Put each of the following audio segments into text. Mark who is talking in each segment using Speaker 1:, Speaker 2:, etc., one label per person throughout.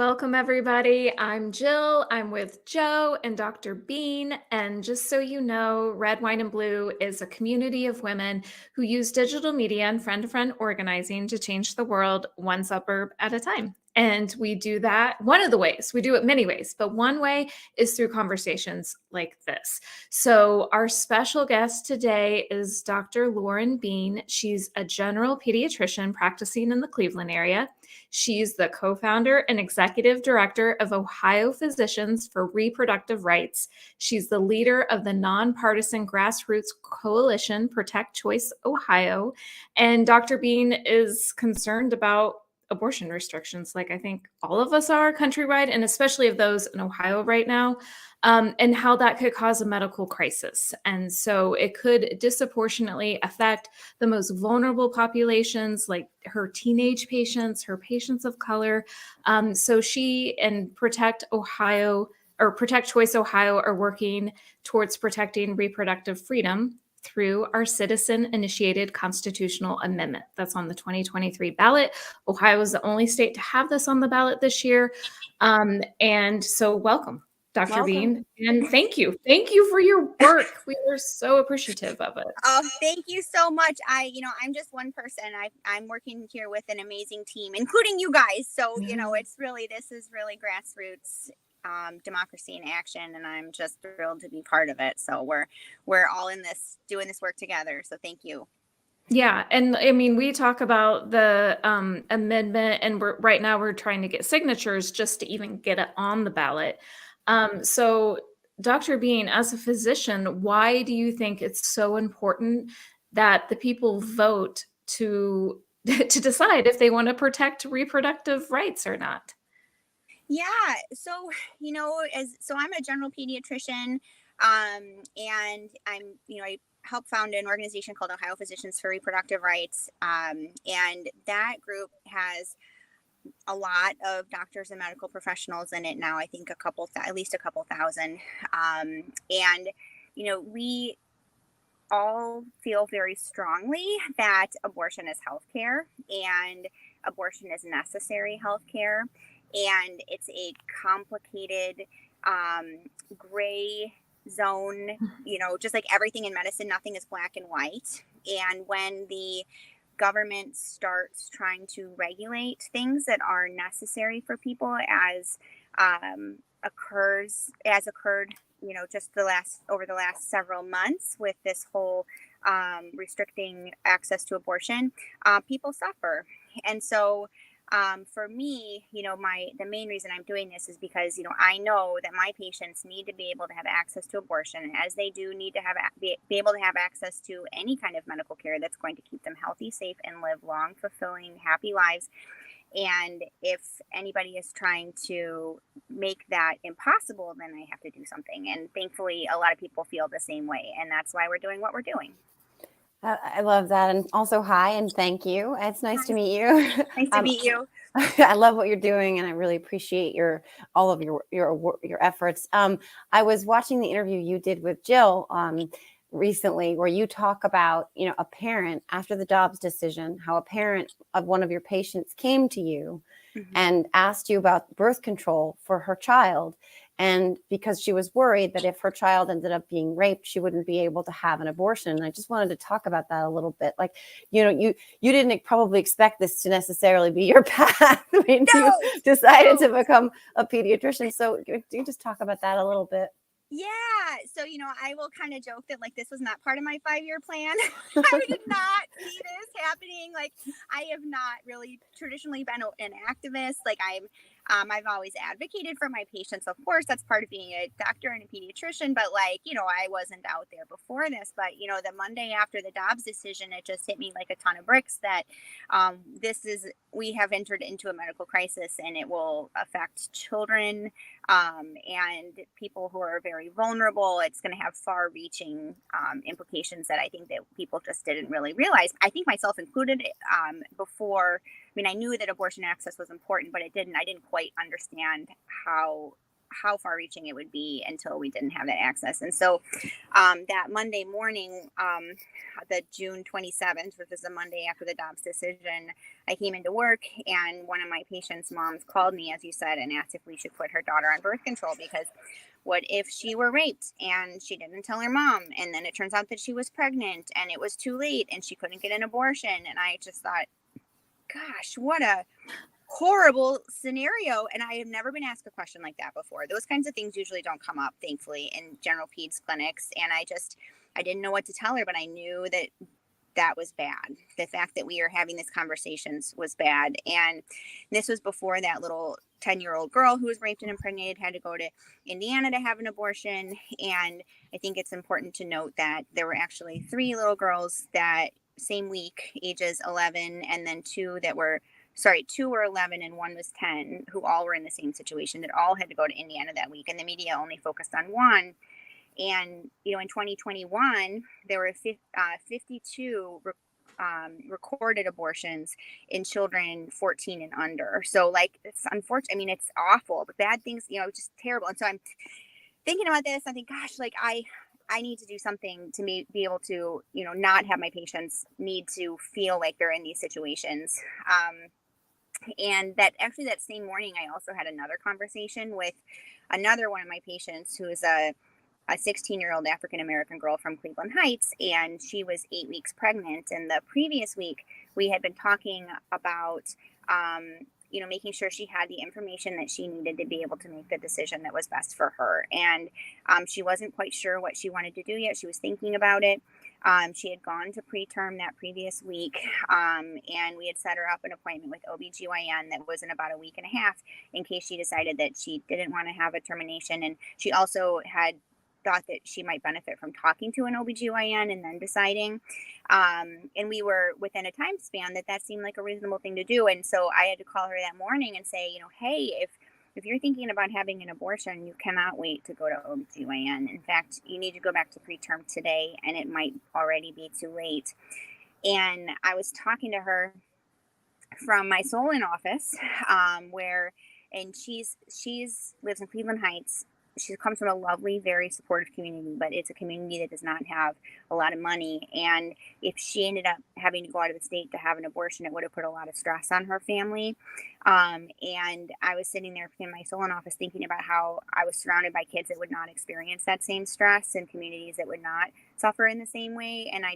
Speaker 1: Welcome, everybody. I'm Jill. I'm with Joe and Dr. Beene. And just so you know, Red, White, and Blue is a community of women who use digital media and friend to friend organizing to change the world one suburb at a time. And we do that one of the ways, we do it many ways, but one way is through conversations like this. So, our special guest today is Dr. Lauren Beene. She's a general pediatrician practicing in the Cleveland area. She's the co founder and executive director of Ohio Physicians for Reproductive Rights. She's the leader of the nonpartisan grassroots coalition Protect Choice Ohio. And Dr. Beene is concerned about abortion restrictions, like I think all of us are countrywide, and especially of those in Ohio right now, and how that could cause a medical crisis. And so it could disproportionately affect the most vulnerable populations, like her teenage patients, her patients of color. So she and Protect Ohio or Protect Choice Ohio are working towards protecting reproductive freedom through our citizen-initiated constitutional amendment that's on the 2023 ballot. Ohio is the only state to have this on the ballot this year. And so welcome, Dr. Beene, and thank you. Thank you for your work. We are so appreciative of it.
Speaker 2: Oh, thank you so much. I'm just one person. I'm working here with an amazing team, including you guys. So, this is really grassroots democracy in action, and I'm just thrilled to be part of it. So we're all in this, doing this work together. So thank you.
Speaker 1: Yeah, and I mean, we talk about the amendment, and right now we're trying to get signatures just to even get it on the ballot. So, Dr. Beene, as a physician, why do you think it's so important that the people vote to to decide if they want to protect reproductive rights or not?
Speaker 2: Yeah. So, I'm a general pediatrician, and I help found an organization called Ohio Physicians for Reproductive Rights. And that group has a lot of doctors and medical professionals in it now. I think at least a couple thousand. And, we all feel very strongly that abortion is healthcare and abortion is necessary healthcare. And it's a complicated, gray zone, just like everything in medicine, nothing is black and white. And when the government starts trying to regulate things that are necessary for people, as occurred, just over the last several months with this whole restricting access to abortion, people suffer. And so for me, the main reason I'm doing this is because, I know that my patients need to be able to have access to abortion, as they do need to be able to have access to any kind of medical care that's going to keep them healthy, safe, and live long, fulfilling, happy lives. And if anybody is trying to make that impossible, then I have to do something. And thankfully, a lot of people feel the same way. And that's why we're doing what we're doing.
Speaker 3: I love that. And also, hi, and thank you. It's nice to meet you.
Speaker 2: Nice to meet you.
Speaker 3: I love what you're doing, and I really appreciate all of your efforts. I was watching the interview you did with Jill recently, where you talk about, a parent after the Dobbs decision, how a parent of one of your patients came to you and asked you about birth control for her child. And because she was worried that if her child ended up being raped, she wouldn't be able to have an abortion. And I just wanted to talk about that a little bit. Like, you didn't probably expect this to necessarily be your path when you decided to become a pediatrician. So do you just talk about that a little bit?
Speaker 2: Yeah. So, I will kind of joke that like this was not part of my 5-year plan. I did not see this happening. Like, I have not really traditionally been an activist. Like, I've always advocated for my patients. Of course, that's part of being a doctor and a pediatrician. But I wasn't out there before this. But, the Monday after the Dobbs decision, it just hit me like a ton of bricks that we have entered into a medical crisis, and it will affect children and people who are very vulnerable. It's going to have far-reaching implications that I think that people just didn't really realize. I think myself included before. I mean, I knew that abortion access was important, but I didn't quite understand how how far reaching it would be until we didn't have that access. And so that Monday morning, the June 27th, which was the Monday after the Dobbs decision, I came into work, and one of my patient's moms called me, as you said, and asked if we should put her daughter on birth control, because what if she were raped and she didn't tell her mom, and then it turns out that she was pregnant and it was too late and she couldn't get an abortion? And I just thought, gosh, what a horrible scenario. And I have never been asked a question like that before. Those kinds of things usually don't come up, thankfully, in general peds clinics. And I didn't know what to tell her, but I knew that was bad. The fact that we are having these conversations was bad. And this was before that little 10-year-old girl who was raped and impregnated had to go to Indiana to have an abortion. And I think it's important to note that there were actually 3 little girls that same week, ages 11, and then 2 were 11 and 1 was 10, who all were in the same situation, that all had to go to Indiana that week. And the media only focused on one. And, in 2021, there were 52 recorded abortions in children 14 and under. So, it's unfortunate. I mean, it's awful, but bad things, just terrible. And so I'm thinking about this. I think, gosh, I need to do something to be able to, not have my patients need to feel like they're in these situations. And that same morning, I also had another conversation with another one of my patients, who is a 16-year-old African-American girl from Cleveland Heights, and she was 8 weeks pregnant. And the previous week, we had been talking about, making sure she had the information that she needed to be able to make the decision that was best for her. And she wasn't quite sure what she wanted to do yet. She was thinking about it. She had gone to preterm that previous week, and we had set her up an appointment with OBGYN that was in about a week and a half in case she decided that she didn't want to have a termination. And she also had thought that she might benefit from talking to an OBGYN and then deciding. And we were within a time span that seemed like a reasonable thing to do. And so I had to call her that morning and say, hey, if you're thinking about having an abortion, you cannot wait to go to OBGYN. In fact, you need to go back to preterm today, and it might already be too late. And I was talking to her from my Solon office, and she's lives in Cleveland Heights. She comes from a lovely, very supportive community, but it's a community that does not have a lot of money. And if she ended up having to go out of the state to have an abortion, it would have put a lot of stress on her family. And I was sitting there in my Solon office thinking about how I was surrounded by kids that would not experience that same stress, and communities that would not suffer in the same way. And I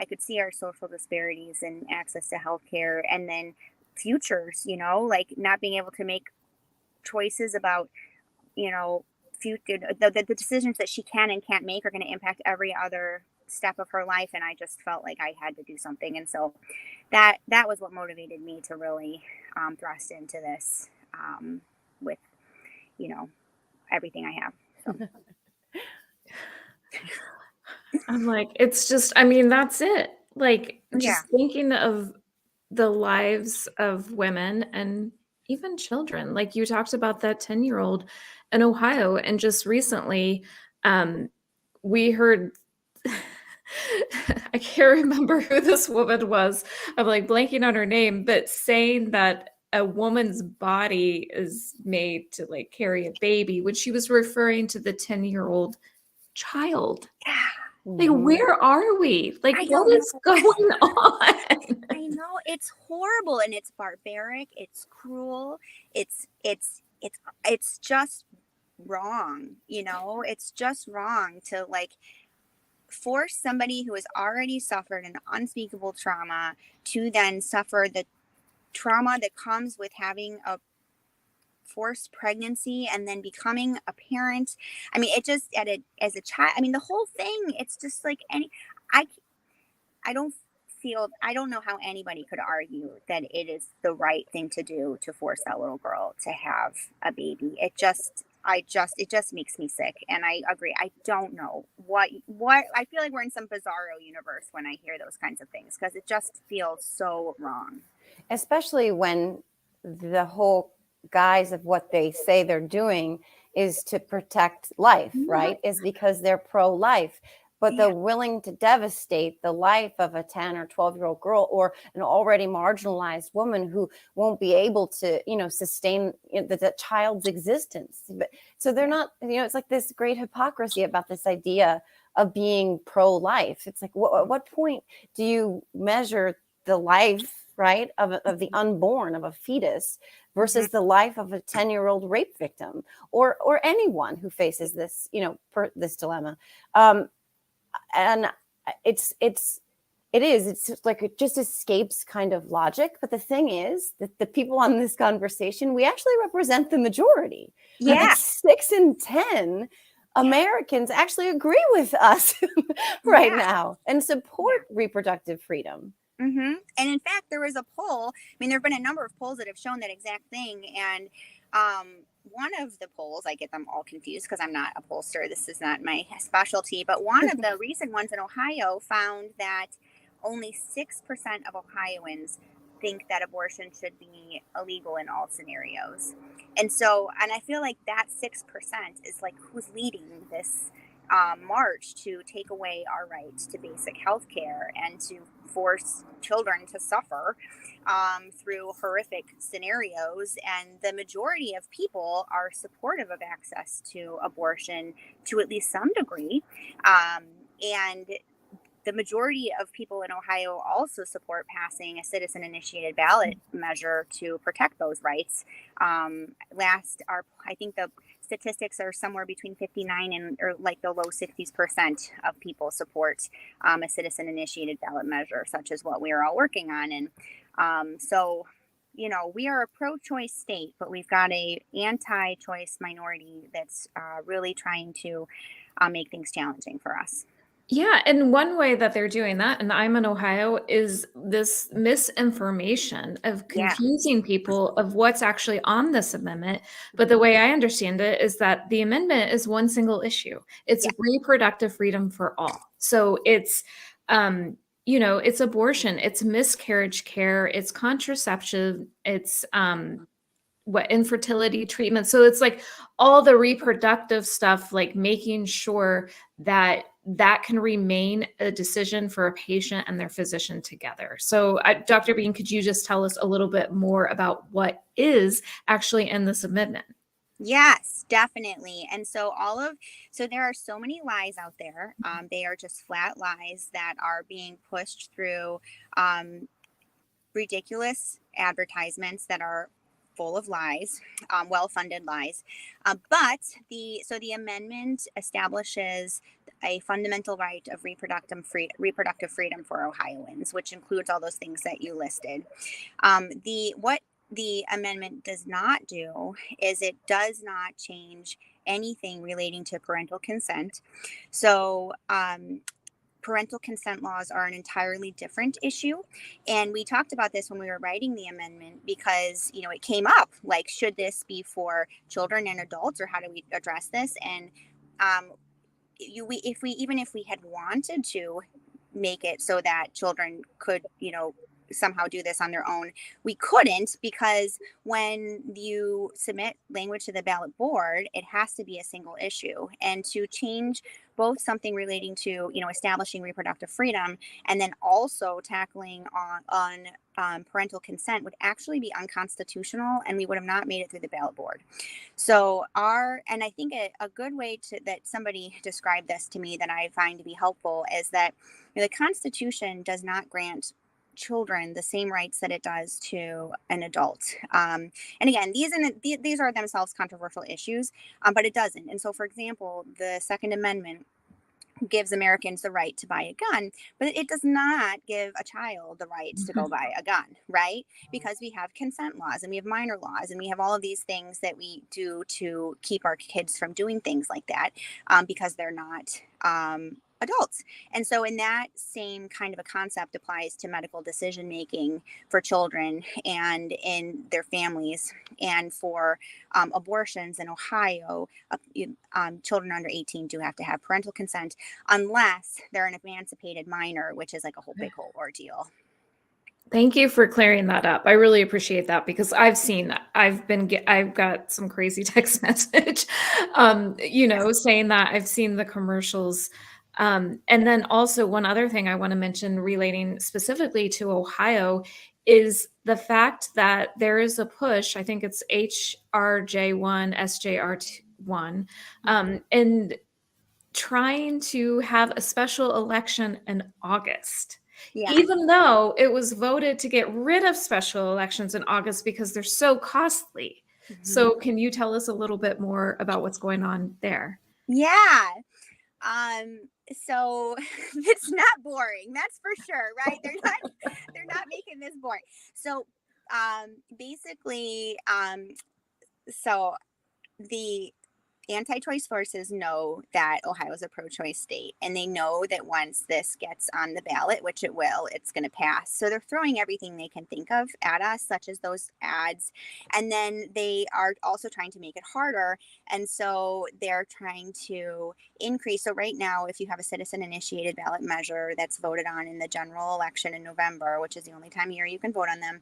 Speaker 2: could see our social disparities and access to healthcare, and then futures, not being able to make choices about, future, the decisions that she can and can't make are going to impact every other step of her life. And I just felt like I had to do something. And so that was what motivated me to really thrust into this with, everything I have. So.
Speaker 1: I'm like, it's just, that's it. Just thinking of the lives of women and even children. Like you talked about that 10-year-old in Ohio, and just recently we heard I can't remember who this woman was. I'm blanking on her name, but saying that a woman's body is made to carry a baby, when she was referring to the 10-year-old child. Where are we? What is going on?
Speaker 2: I know, it's horrible, and it's barbaric. It's cruel. It's just wrong. It's just wrong to force somebody who has already suffered an unspeakable trauma to then suffer the trauma that comes with having a forced pregnancy and then becoming a parent. It just as a child, the whole thing, it's just I don't know how anybody could argue that it is the right thing to do to force that little girl to have a baby. It just makes me sick. And I agree. I don't know what I feel like we're in some bizarro universe when I hear those kinds of things, because it just feels so wrong.
Speaker 3: Especially when the whole guise of what they say they're doing is to protect life, right? Is because they're pro-life. but they're willing to devastate the life of a 10 or 12-year-old girl or an already marginalized woman who won't be able to, sustain the child's existence. So they're not, it's like this great hypocrisy about this idea of being pro-life. It's like, at what point do you measure the life, right, of the unborn, of a fetus, versus the life of a 10-year-old rape victim, or anyone who faces this, this dilemma? And it's like, it just escapes kind of logic. But the thing is that the people on this conversation, we actually represent the majority.
Speaker 2: Yeah.
Speaker 3: Like 6 in 10 Americans actually agree with us right now and support reproductive freedom.
Speaker 2: And in fact, there was a poll. I mean, there have been a number of polls that have shown that exact thing. And one of the polls, I get them all confused because I'm not a pollster. This is not my specialty. But one of the recent ones in Ohio found that only 6% of Ohioans think that abortion should be illegal in all scenarios. And I feel like that 6% is like who's leading this march to take away our rights to basic health care and to force children to suffer through horrific scenarios. And the majority of people are supportive of access to abortion to at least some degree. And the majority of people in Ohio also support passing a citizen-initiated ballot measure to protect those rights. I think the statistics are somewhere between 59 or like the low 60% of people support a citizen-initiated ballot measure, such as what we are all working on. And we are a pro-choice state, but we've got a anti-choice minority that's really trying to make things challenging for us.
Speaker 1: Yeah, and one way that they're doing that, and I'm in Ohio, is this misinformation of confusing people of what's actually on this amendment. But the way I understand it is that the amendment is one single issue. It's reproductive freedom for all. So it's it's abortion, it's miscarriage care, it's contraception, it's infertility treatment. So it's like all the reproductive stuff, like making sure that that can remain a decision for a patient and their physician together. So Dr. Beene, could you just tell us a little bit more about what is actually in this amendment?
Speaker 2: Yes, definitely. And so there are so many lies out there. They are just flat lies that are being pushed through ridiculous advertisements that are full of lies, well-funded lies. But the amendment establishes a fundamental right of reproductive freedom for Ohioans, which includes all those things that you listed. What the amendment does not do is it does not change anything relating to parental consent. So parental consent laws are an entirely different issue. And we talked about this when we were writing the amendment because, it came up, like, should this be for children and adults, or how do we address this? And if we had wanted to make it so that children could, somehow do this on their own, we couldn't, because when you submit language to the ballot board, it has to be a single issue. And to change both something relating to, establishing reproductive freedom and then also tackling on parental consent would actually be unconstitutional, and we would have not made it through the ballot board. So and I think a good way that somebody described this to me that I find to be helpful is that the Constitution does not grant children the same rights that it does to an adult. And again, these are themselves controversial issues, but it doesn't. And so, for example, the Second Amendment gives Americans the right to buy a gun, but it does not give a child the right to go buy a gun, right? Because we have consent laws and we have minor laws and we have all of these things that we do to keep our kids from doing things like that, because they're not adults. And so in that same kind of a concept applies to medical decision making for children and in their families. And for abortions in Ohio, children under 18 do have to have parental consent unless they're an emancipated minor, which is like a whole big whole ordeal.
Speaker 1: Thank you for clearing that up. I really appreciate that, because I've got some crazy text message, saying that I've seen the commercials And then also one other thing I want to mention relating specifically to Ohio is the fact that there is a push, I think it's HRJ1, SJR1, and trying to have a special election in August,
Speaker 2: Yeah.
Speaker 1: even though it was voted to get rid of special elections in August because they're so costly. So can you tell us a little bit more about what's going on there?
Speaker 2: Yeah. So it's not boring, that's for sure, right? They're not making this boring. So basically, so the anti-choice forces know that Ohio is a pro-choice state, and they know that once this gets on the ballot, which it will, it's going to pass. So they're throwing everything they can think of at us, such as those ads. And then they are also trying to make it harder. And so they're trying to increase. So right now, if you have a citizen-initiated ballot measure that's voted on in the general election in November, which is the only time of year you can vote on them,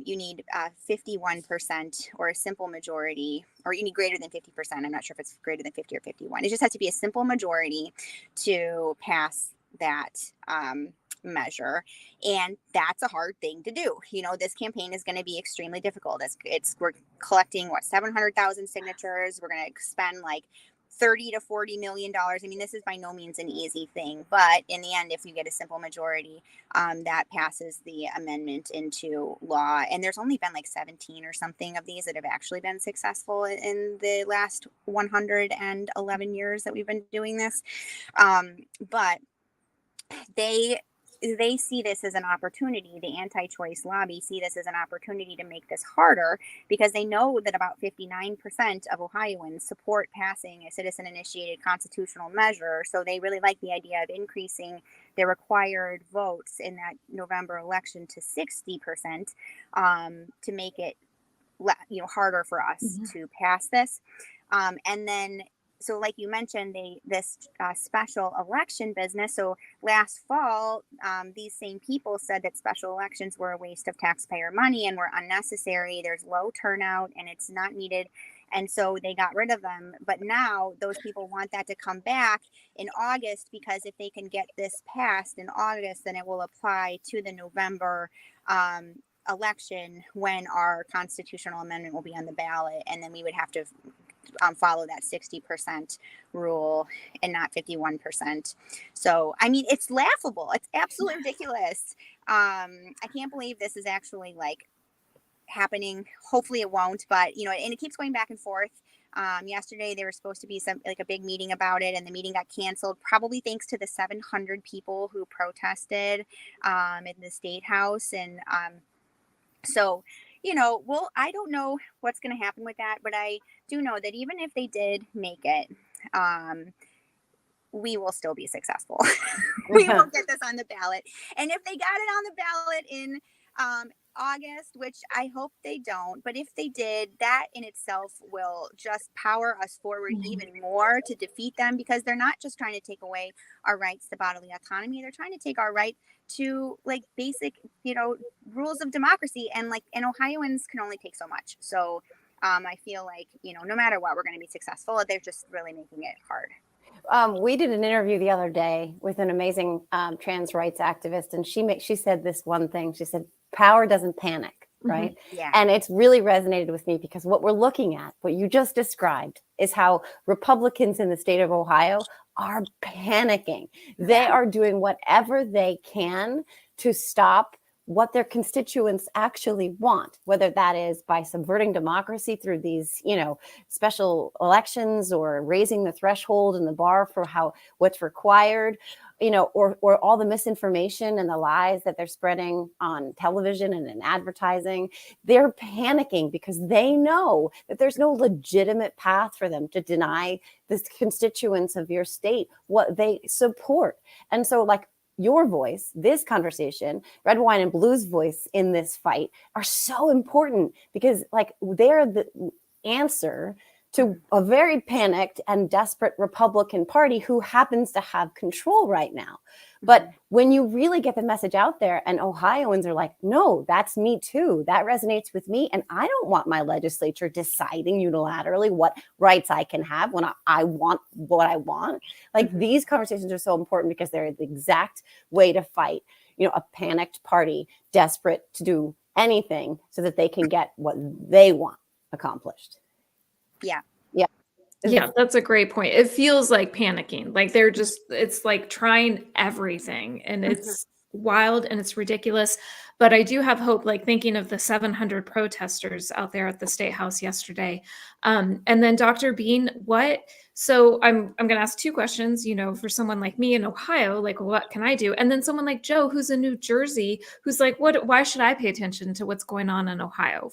Speaker 2: you need 51% or a simple majority, or you need greater than 50%. I'm not sure if it's greater than 50 or 51. It just has to be a simple majority to pass that measure. And that's a hard thing to do. This campaign is going to be extremely difficult. We're collecting 700,000 signatures. We're going to spend like 30 to 40 million dollars. I mean, this is by no means an easy thing, but in the end, if you get a simple majority, that passes the amendment into law. And there's only been like 17 or something of these that have actually been successful in the last 111 years that we've been doing this. But they see this as an opportunity. The anti-choice lobby see this as an opportunity to make this harder, because they know that about 59% of Ohioans support passing a citizen-initiated constitutional measure. So they really like the idea of increasing the required votes in that November election to 60%, to make it harder for us to pass this. And then, so like you mentioned, this special election business. So last fall, these same people said that special elections were a waste of taxpayer money and were unnecessary. There's low turnout and it's not needed. And so they got rid of them. But now those people want that to come back in August, because if they can get this passed in August, then it will apply to the November election, when our constitutional amendment will be on the ballot. And then we would have to follow that 60% rule and not 51%. So, I mean, it's laughable. It's absolutely ridiculous. I can't believe this is actually like happening. Hopefully it won't, but and it keeps going back and forth. Yesterday there was supposed to be a big meeting about it, and the meeting got canceled, probably thanks to the 700 people who protested in the state house. And so, well, I don't know what's going to happen with that, but I do know that even if they did make it, we will still be successful. We will get this on the ballot. And if they got it on the ballot in August, which I hope they don't, but if they did, that in itself will just power us forward even more to defeat them, because they're not just trying to take away our rights to bodily autonomy. They're trying to take our right to like basic, rules of democracy, and Ohioans can only take so much. So I feel like, no matter what, we're going to be successful. They're just really making it hard.
Speaker 3: We did an interview the other day with an amazing trans rights activist, and she said this one thing. She said, "Power doesn't panic," right?
Speaker 2: Yeah.
Speaker 3: And it's really resonated with me, because what we're looking at, what you just described, is how Republicans in the state of Ohio are panicking. They are doing whatever they can to stop what their constituents actually want, whether that is by subverting democracy through these, special elections, or raising the threshold and the bar for what's required, or all the misinformation and the lies that they're spreading on television and in advertising. They're panicking because they know that there's no legitimate path for them to deny the constituents of your state what they support. And so, like, your voice, this conversation, Red, Wine, and Blue's voice in this fight are so important, because they're the answer to a very panicked and desperate Republican Party who happens to have control right now. But when you really get the message out there and Ohioans are like, no, that's me too. That resonates with me. And I don't want my legislature deciding unilaterally what rights I can have when I want what I want. Like these conversations are so important because they're the exact way to fight, a panicked party desperate to do anything so that they can get what they want accomplished.
Speaker 2: Yeah.
Speaker 3: Yeah.
Speaker 1: Yeah, that's a great point. It feels like panicking. Like it's like trying everything and it's wild and it's ridiculous. But I do have hope, like thinking of the 700 protesters out there at the State House yesterday. And then Dr. Beene, so I'm going to ask two questions, for someone like me in Ohio, like what can I do? And then someone like Joe, who's in New Jersey, who's like, why should I pay attention to what's going on in Ohio?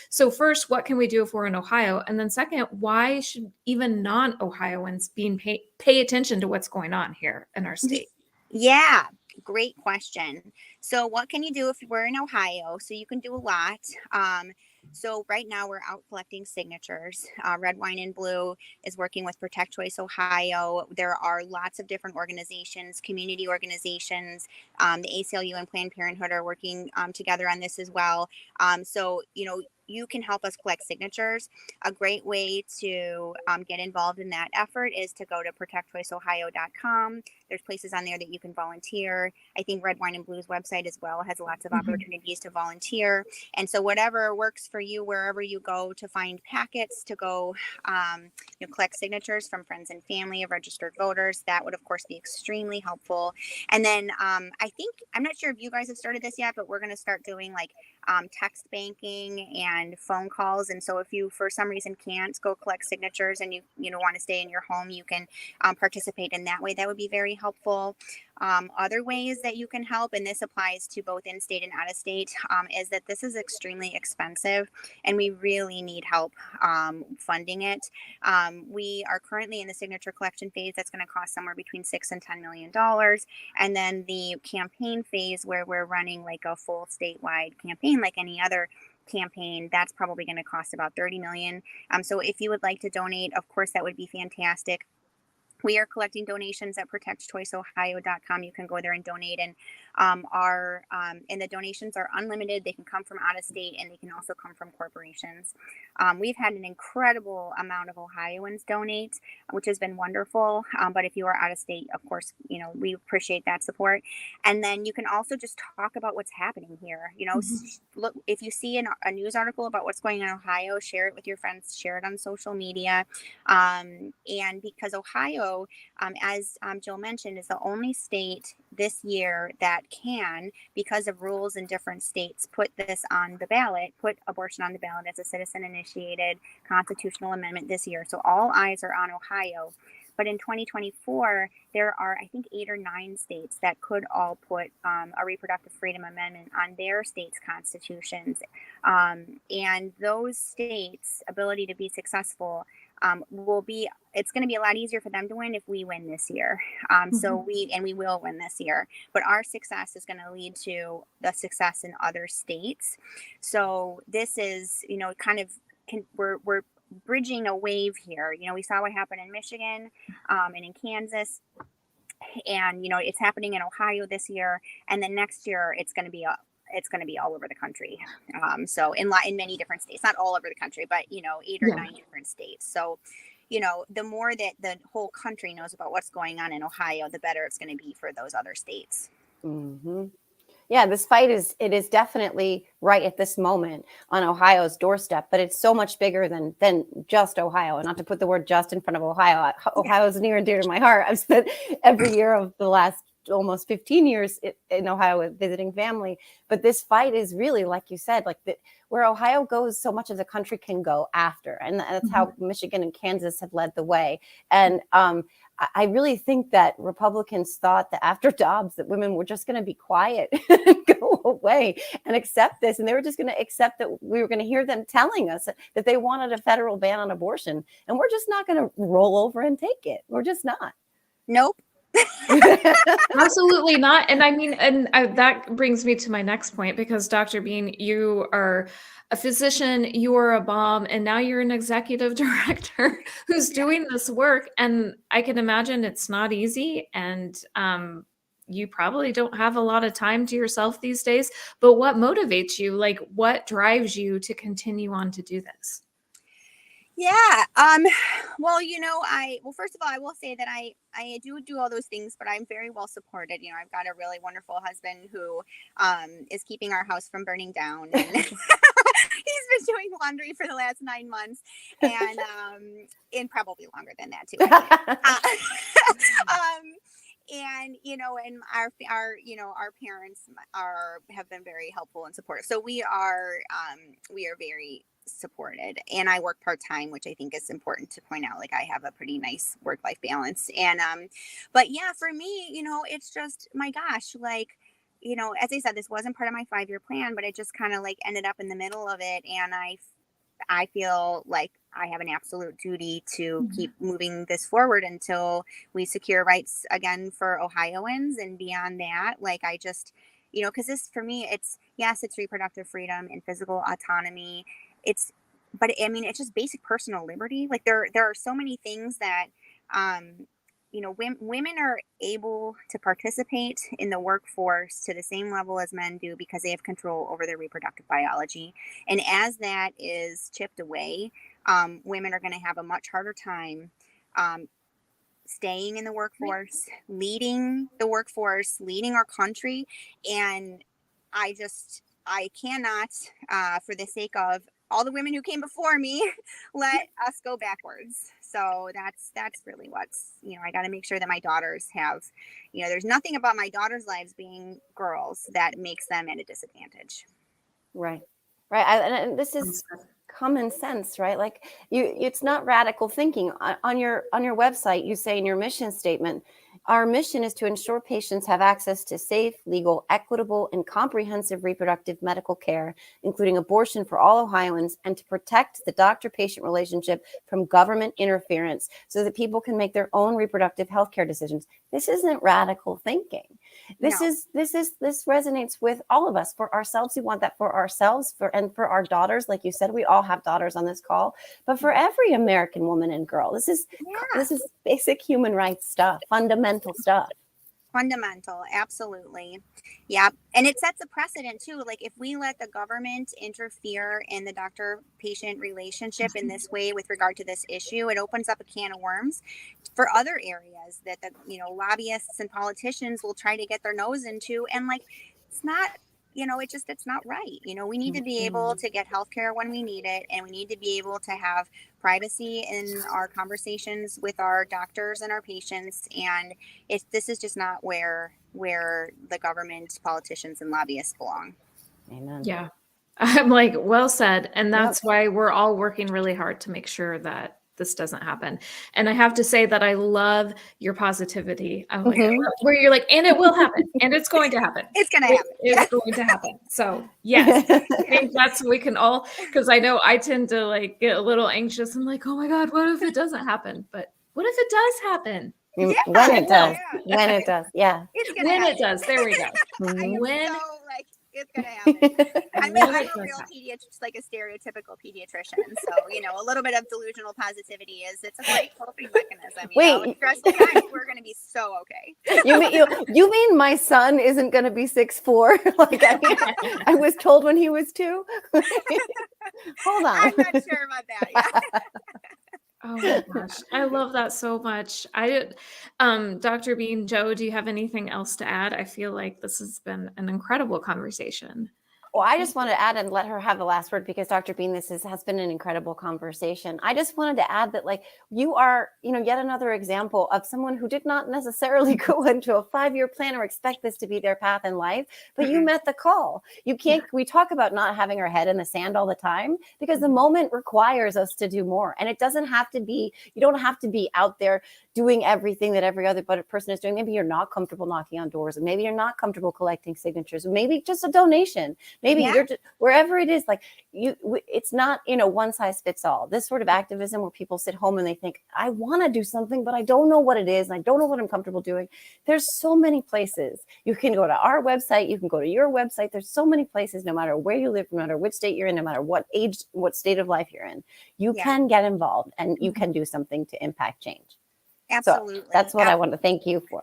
Speaker 1: So first, what can we do if we're in Ohio? And then second, why should even non-Ohioans pay attention to what's going on here in our state?
Speaker 2: Yeah, great question. So what can you do if we're in Ohio? So you can do a lot. So right now we're out collecting signatures. Red, Wine, and Blue is working with Protect Choice Ohio. There are lots of different organizations, community organizations. The ACLU and Planned Parenthood are working together on this as well. So, you can help us collect signatures. A great way to get involved in that effort is to go to protectchoiceohio.com. There's places on there that you can volunteer. I think Red, Wine, and Blue's website as well has lots of opportunities to volunteer. And so whatever works for you, wherever you go to find packets, to go collect signatures from friends and family of registered voters, that would of course be extremely helpful. And then I'm not sure if you guys have started this yet, but we're going to start doing like text banking and phone calls. And so if you for some reason can't go collect signatures and you want to stay in your home, you can participate in that way. That would be very helpful. Other ways that you can help, and this applies to both in-state and out-of-state, is that this is extremely expensive and we really need help funding it. We are currently in the signature collection phase. That's going to cost somewhere between $6 and $10 million. And then the campaign phase, where we're running like a full statewide campaign like any other campaign, that's probably going to cost about $30 million. So if you would like to donate, of course, that would be fantastic. We are collecting donations at protectchoiceohio.com. You can go there and donate, and and the donations are unlimited. They can come from out of state, and they can also come from corporations. We've had an incredible amount of Ohioans donate, which has been wonderful. But if you are out of state, of course, we appreciate that support. And then you can also just talk about what's happening here. Look, if you see a news article about what's going on in Ohio, share it with your friends, share it on social media, and because Ohio, as Jill mentioned, is the only state this year that can, because of rules in different states, put abortion on the ballot as a citizen-initiated constitutional amendment this year. So all eyes are on Ohio. But in 2024, there are, I think, 8 or 9 states that could all put a reproductive freedom amendment on their states' constitutions. And those states' ability to be successful it's going to be a lot easier for them to win if we win this year. So we will win this year, but our success is going to lead to the success in other states. So this is, we're bridging a wave here. We saw what happened in Michigan and in Kansas, and it's happening in Ohio this year, and then next year it's going to be all over the country. So in many different states, not all over the country, but 8 or 9 different states. So the more that the whole country knows about what's going on in Ohio, the better it's going to be for those other states.
Speaker 3: Yeah, this fight is definitely right at this moment on Ohio's doorstep, but it's so much bigger than just Ohio. And not to put the word just in front of Ohio. Ohio is near and dear to my heart. I've spent every year of the last almost 15 years in Ohio visiting family. But this fight is really, like you said, where Ohio goes, so much of the country can go after. And that's how Michigan and Kansas have led the way. And I really think that Republicans thought that after Dobbs, that women were just going to be quiet and go away and accept this. And they were just going to accept that we were going to hear them telling us that they wanted a federal ban on abortion. And we're just not going to roll over and take it. We're just not.
Speaker 2: Nope.
Speaker 1: How Absolutely not. And I mean, that brings me to my next point, because Dr. Beene, you are a physician, you are a mom, and now you're an executive director who's doing this work. And I can imagine it's not easy. And you probably don't have a lot of time to yourself these days. But what motivates you? Like, what drives you to continue on to do this?
Speaker 2: Yeah. Well, first of all, I will say that I do all those things, but I'm very well supported. I've got a really wonderful husband who is keeping our house from burning down. And he's been doing laundry for the last 9 months, and probably longer than that too. And our parents have been very helpful and supportive. So we are very supported, and I work part-time, which I think is important to point out. Like, I have a pretty nice work-life balance. And but yeah, for me, it's just, my gosh, like, as I said, this wasn't part of my 5-year plan, but it just kind of like ended up in the middle of it. And I feel like I have an absolute duty to keep moving this forward until we secure rights again for Ohioans. And beyond that, like, I just, because this, for me, it's reproductive freedom and physical autonomy. But I mean, it's just basic personal liberty. Like, there are so many things that, women are able to participate in the workforce to the same level as men do, because they have control over their reproductive biology. And as that is chipped away, women are going to have a much harder time staying in the workforce, leading the workforce, leading our country. And I cannot, for the sake of all the women who came before me, let us go backwards. So that's really what's, I got to make sure that my daughters have, there's nothing about my daughters' lives being girls that makes them at a disadvantage.
Speaker 3: Right. And this is common sense, right? Like, it's not radical thinking. On your website, you say in your mission statement, our mission is to ensure patients have access to safe, legal, equitable, and comprehensive reproductive medical care, including abortion for all Ohioans, and to protect the doctor-patient relationship from government interference so that people can make their own reproductive healthcare decisions. This isn't radical thinking. This resonates with all of us. For ourselves, we want that for ourselves, and for our daughters. Like you said, we all have daughters on this call, but for every American woman and girl, this is basic human rights stuff, fundamental stuff.
Speaker 2: Fundamental, absolutely. Yeah. And it sets a precedent too. Like, if we let the government interfere in the doctor-patient relationship in this way with regard to this issue, it opens up a can of worms for other areas that the lobbyists and politicians will try to get their nose into. And like, it's not, it's not right. We need to be able to get healthcare when we need it, and we need to be able to have privacy in our conversations with our doctors and our patients. And this is just not where the government, politicians, and lobbyists belong.
Speaker 3: Amen.
Speaker 1: Yeah. I'm like, well said. And that's why we're all working really hard to make sure that this doesn't happen. And I have to say that I love your positivity. I'm like, I love where you're like, and it will happen, and it's going to happen.
Speaker 2: It's going to happen.
Speaker 1: It's going to happen. So yes, I think we can all, because I know I tend to like get a little anxious. I'm like, oh my God, what if it doesn't happen? But what if it does happen?
Speaker 3: When it does. When it does. Yeah.
Speaker 1: When it does. There we go.
Speaker 2: When it's gonna happen. I'm a real pediatrician, like a stereotypical pediatrician. So, a little bit of delusional positivity it's a great coping mechanism. Wait, stressful times, we're gonna be so okay.
Speaker 3: You mean my son isn't gonna be 6'4"? Like, I was told when he was 2. Hold on.
Speaker 2: I'm not sure about that. Yeah.
Speaker 1: Oh my gosh, I love that so much. Dr. Beene, Joe, do you have anything else to add? I feel like this has been an incredible conversation.
Speaker 3: Well, I just wanted to add and let her have the last word, because Dr. Beene, this has been an incredible conversation. I just wanted to add that, like, you are, yet another example of someone who did not necessarily go into a 5-year plan or expect this to be their path in life, but you met the call. We talk about not having our head in the sand all the time, because the moment requires us to do more. And it doesn't have to be, you don't have to be out there doing everything that every other person is doing. Maybe you're not comfortable knocking on doors, and maybe you're not comfortable collecting signatures, maybe just a donation. Maybe you're just, wherever it is, like it's not, one size fits all. This sort of activism where people sit home and they think, I want to do something, but I don't know what it is. And I don't know what I'm comfortable doing. There's so many places. You can go to our website. You can go to your website. There's so many places, no matter where you live, no matter which state you're in, no matter what age, what state of life you're in, you can get involved and you can do something to impact change.
Speaker 2: Absolutely.
Speaker 3: So that's what I want to thank you for.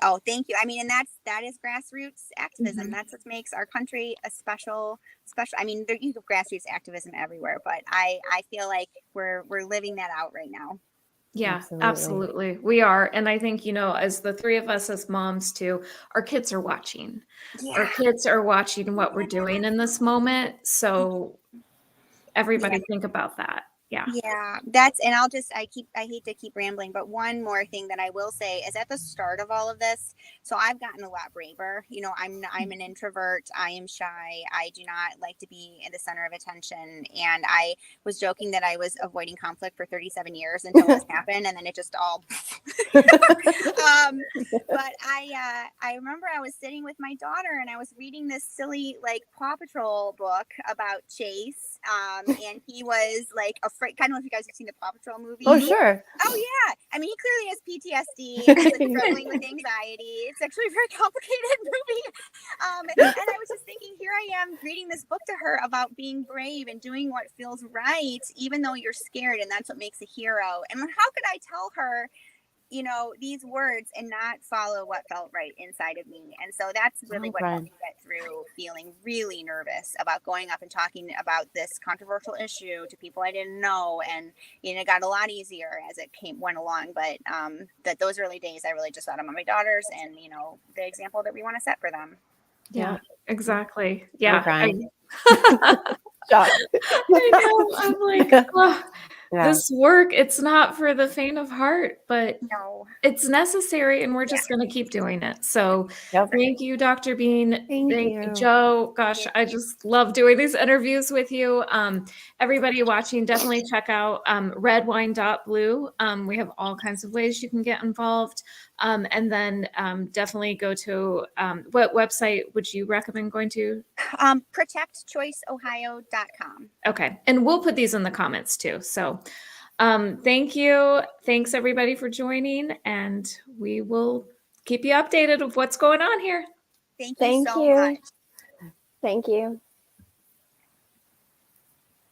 Speaker 2: Oh, thank you. I mean, and that is grassroots activism. That's what makes our country a special. I mean, you have grassroots activism everywhere, but I feel like we're living that out right now.
Speaker 1: Yeah, absolutely. We are. And I think, as the three of us as moms too, our kids are watching. Our kids are watching what we're doing in this moment. So everybody think about that. Yeah.
Speaker 2: And I hate to keep rambling, but one more thing that I will say is at the start of all of this, so I've gotten a lot braver. I'm an introvert. I am shy. I do not like to be in the center of attention. And I was joking that I was avoiding conflict for 37 years until this happened. And then it just all, but I remember I was sitting with my daughter and I was reading this silly, like, Paw Patrol book about Chase. And he was like afraid. I don't know if you guys have seen the Paw Patrol movie.
Speaker 3: Oh, sure.
Speaker 2: Oh, yeah. I mean, he clearly has PTSD. He's like struggling with anxiety. It's actually a very complicated movie. And I was just thinking, here I am reading this book to her about being brave and doing what feels right, even though you're scared. And that's what makes a hero. And how could I tell her, these words and not follow what felt right inside of me? And so that's really what helped me get through feeling really nervous about going up and talking about this controversial issue to people I didn't know. And, it got a lot easier as it went along. But that those early days, I really just thought about my daughters and, the example that we want to set for them.
Speaker 1: Yeah, exactly. Yeah.
Speaker 3: I
Speaker 1: know. I'm like, oh, this work, it's not for the faint of heart, but it's necessary, and we're just going to keep doing it. So thank you, Dr. Beene. Thank you, Joe. Gosh, I just love doing these interviews with you. Everybody watching, definitely check out redwine.blue. We have all kinds of ways you can get involved. And then definitely go to, what website would you recommend going to?
Speaker 2: ProtectChoiceOhio.com.
Speaker 1: Okay. And we'll put these in the comments too. So thank you. Thanks everybody for joining, and we will keep you updated of what's going on here.
Speaker 2: Thank you so much.
Speaker 3: Thank you.